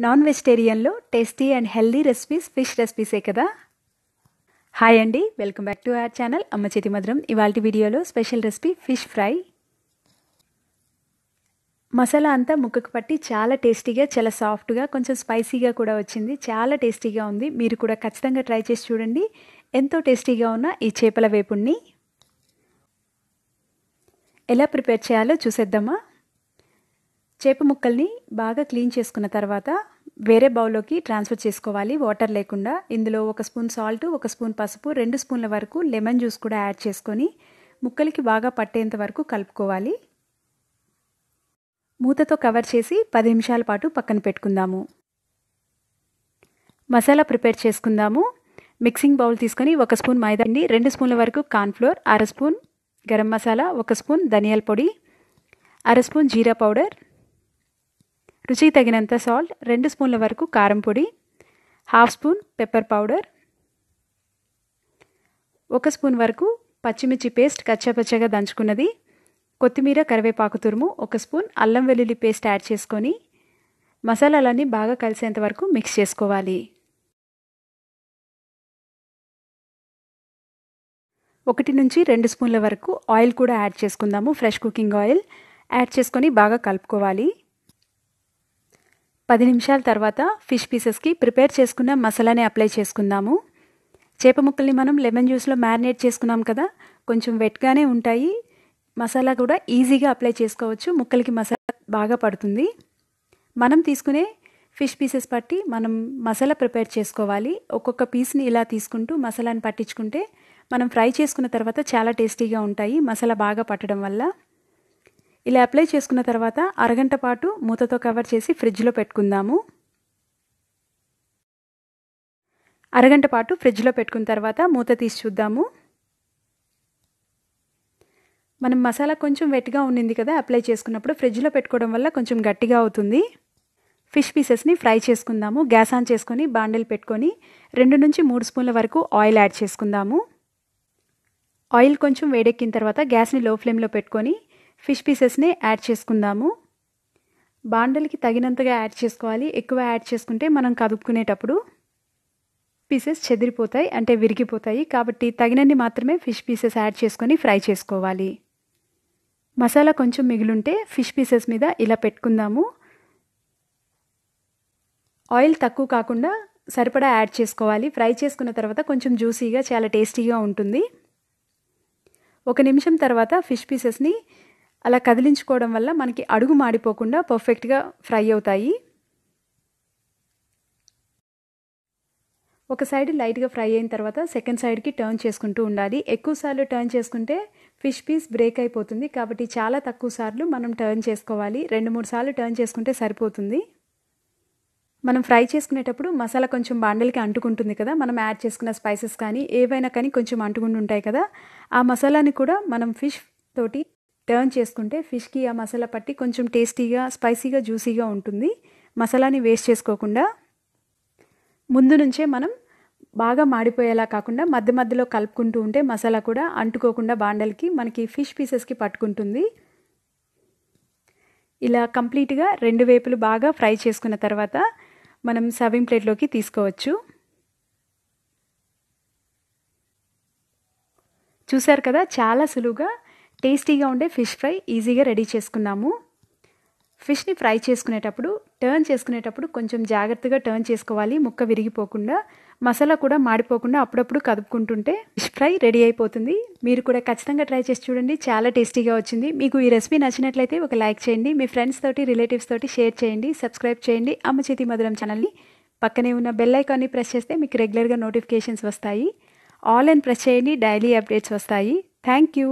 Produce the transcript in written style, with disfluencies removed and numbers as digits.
Non వెజిటేరియన్లో tasty and healthy recipes fish రెసిపీసే కదా. హాయ్ అండి, welcome back to our channel అమ్మ చేతి మధురం. ఇవాల్టి వీడియోలో special recipe fish fry. Masala అంతా ముక్కకు పట్టి చాలా టేస్టీగా, చాలా సాఫ్ట్గా, కొంచెం స్పైసీగా కూడా వచ్చింది. చాలా టేస్టీగా ఉంది. మీరు కూడా ఖచ్చితంగా ట్రై చేసి చూడండి. ఎంతో టేస్టీగా ఉన్న ఈ చేపల వేపుడిని ఎలా ప్రిపేర్ చేయాలో చూసేద్దామా. చేప ముక్కల్ని బాగా క్లీన్ చేసుకున్న తర్వాత వేరే బౌల్లోకి ట్రాన్స్ఫర్ చేసుకోవాలి, వాటర్ లేకుండా. ఇందులో 1 స్పూన్ సాల్ట్, 1 స్పూన్ పసుపు, 2 స్పూన్ల వరకు లెమన్ జ్యూస్ కూడా యాడ్ చేసుకొని ముక్కలకి బాగా పట్టేంత వరకు కలుపుకోవాలి. మూతతో కవర్ చేసి 10 నిమిషాల పాటు పక్కన పెట్టుకుందాము. మసాలా ప్రిపేర్ చేసుకుందాము. మిక్సింగ్ బౌల్ తీసుకొని 1 స్పూన్ మైదా పిండి, 2 స్పూన్ల వరకు cornflour, 1/2 spoon garam masala, 1 spoon ధనియాల పొడి, 1/2 స్పూన్ జీరా పౌడర్, రుచికి తగినంత సాల్ట్, 2 స్పూన్ల వరకు కారం పొడి, 1/2 స్పూన్ పెప్పర్ పౌడర్, 1 స్పూన్ వరకు పచ్చిమిర్చి పేస్ట్ కచ్చాపచ్చగా దంచుకున్నది, కొత్తిమీర కరివేపాకు తురుము, 1 స్పూన్ అల్లం వెల్లుల్లి పేస్ట్ యాడ్ చేసుకొని మసాలాలన్నీ బాగా కలిసేంత వరకు మిక్స్ చేసుకోవాలి. 1 నుంచి 2 స్పూన్ల వరకు ఆయిల్ కూడా యాడ్ చేసుకుందాము. ఫ్రెష్ కుకింగ్ ఆయిల్ యాడ్ చేసుకొని బాగా కలుపుకోవాలి. 10 నిమిషాల తర్వాత ఫిష్ పీసెస్కి ప్రిపేర్ చేసుకున్న మసాలాని అప్లై చేసుకుందాము. చేప ముక్కల్ని మనం లెమన్ జ్యూస్లో మ్యారినేట్ చేసుకున్నాం కదా, కొంచెం వెట్గానే ఉంటాయి. మసాలా కూడా ఈజీగా అప్లై చేసుకోవచ్చు. ముక్కలకి మసాలా బాగా పడుతుంది. మనం తీసుకునే ఫిష్ పీసెస్ పట్టి మనం మసాలా ప్రిపేర్ చేసుకోవాలి. ఒక్కొక్క పీస్ని ఇలా తీసుకుంటూ మసాలాని పట్టించుకుంటే మనం ఫ్రై చేసుకున్న తర్వాత చాలా టేస్టీగా ఉంటాయి, మసాలా బాగా పట్టడం వల్ల. ఇలా అప్లై చేసుకున్న తర్వాత అరగంట పాటు మూతతో కవర్ చేసి ఫ్రిడ్జ్లో పెట్టుకుందాము. అరగంట పాటు ఫ్రిడ్జ్లో పెట్టుకున్న తర్వాత మూత తీసి చూద్దాము. మనం మసాలా కొంచెం వెట్గా ఉండింది కదా అప్లై చేసుకున్నప్పుడు, ఫ్రిడ్జ్లో పెట్టుకోవడం వల్ల కొంచెం గట్టిగా అవుతుంది. ఫిష్ పీసెస్ని ఫ్రై చేసుకుందాము. గ్యాస్ ఆన్ చేసుకొని బాండిల్ పెట్టుకొని 2 నుంచి 3 స్పూన్ల వరకు ఆయిల్ యాడ్ చేసుకుందాము. ఆయిల్ కొంచెం వేడెక్కిన తర్వాత గ్యాస్ని లో ఫ్లేమ్లో పెట్టుకొని ఫిష్ పీసెస్ని యాడ్ చేసుకుందాము. బాండలికి తగినంతగా యాడ్ చేసుకోవాలి. ఎక్కువ యాడ్ చేసుకుంటే మనం కదుపుకునేటప్పుడు పీసెస్ చెదిరిపోతాయి, అంటే విరిగిపోతాయి. కాబట్టి తగినన్ని మాత్రమే ఫిష్ పీసెస్ యాడ్ చేసుకొని ఫ్రై చేసుకోవాలి. మసాలా కొంచెం మిగిలుంటే ఫిష్ పీసెస్ మీద ఇలా పెట్టుకుందాము. ఆయిల్ తక్కువ కాకుండా సరిపడా యాడ్ చేసుకోవాలి. ఫ్రై చేసుకున్న తర్వాత కొంచెం జ్యూసీగా, చాలా టేస్టీగా ఉంటుంది. 1 నిమిషం తర్వాత ఫిష్ పీసెస్ని అలా కదిలించుకోవడం వల్ల మనకి అడుగు మాడిపోకుండా పర్ఫెక్ట్గా ఫ్రై అవుతాయి. ఒక సైడ్ లైట్గా ఫ్రై అయిన తర్వాత సెకండ్ సైడ్కి టర్న్ చేసుకుంటూ ఉండాలి. ఎక్కువసార్లు టర్న్ చేసుకుంటే ఫిష్ పీస్ బ్రేక్ అయిపోతుంది. కాబట్టి చాలా తక్కువ సార్లు మనం టర్న్ చేసుకోవాలి. 2-3 సార్లు టర్న్ చేసుకుంటే సరిపోతుంది. మనం ఫ్రై చేసుకునేటప్పుడు మసాలా కొంచెం బాండలికి అంటుకుంటుంది కదా, మనం యాడ్ చేసుకున్న స్పైసెస్ కానీ ఏవైనా కానీ కొంచెం అంటుకుంటూ ఉంటాయి కదా, ఆ మసాలాని కూడా మనం ఫిష్ తోటి టర్న్ చేసుకుంటే ఫిష్కి ఆ మసాలా పట్టి కొంచెం టేస్టీగా, స్పైసీగా, జ్యూసీగా ఉంటుంది. మసాలాని వేస్ట్ చేసుకోకుండా ముందు నుంచే మనం బాగా మాడిపోయేలా కాకుండా మధ్య మధ్యలో కలుపుకుంటూ ఉంటే మసాలా కూడా అంటుకోకుండా బాండల్కి మనకి ఫిష్ పీసెస్కి పట్టుకుంటుంది. ఇలా కంప్లీట్గా 2 వైపులు బాగా ఫ్రై చేసుకున్న తర్వాత మనం సర్వింగ్ ప్లేట్లోకి తీసుకోవచ్చు. చూసారు కదా, చాలా సులువుగా టేస్టీగా ఉండే ఫిష్ ఫ్రై ఈజీగా రెడీ చేసుకున్నాము. ఫిష్ని ఫ్రై చేసుకునేటప్పుడు, టర్న్ చేసుకునేటప్పుడు కొంచెం జాగ్రత్తగా టర్న్ చేసుకోవాలి, ముక్క విరిగిపోకుండా. మసాలా కూడా మాడిపోకుండా అప్పుడప్పుడు కదుపుకుంటుంటే ఫిష్ ఫ్రై రెడీ అయిపోతుంది. మీరు కూడా ఖచ్చితంగా ట్రై చేసి చూడండి, చాలా టేస్టీగా వచ్చింది. మీకు ఈ రెసిపీ నచ్చినట్లయితే ఒక లైక్ చేయండి, మీ ఫ్రెండ్స్ తోటి, రిలేటివ్స్ తోటి షేర్ చేయండి, సబ్స్క్రైబ్ చేయండి అమ్మ చేతి మధురం ఛానల్ని. పక్కనే ఉన్న బెల్ ఐకాన్ని ప్రెస్ చేస్తే మీకు రెగ్యులర్గా నోటిఫికేషన్స్ వస్తాయి. ఆల్ అని ప్రెస్ చేయండి, డైలీ అప్డేట్స్ వస్తాయి. Thank you.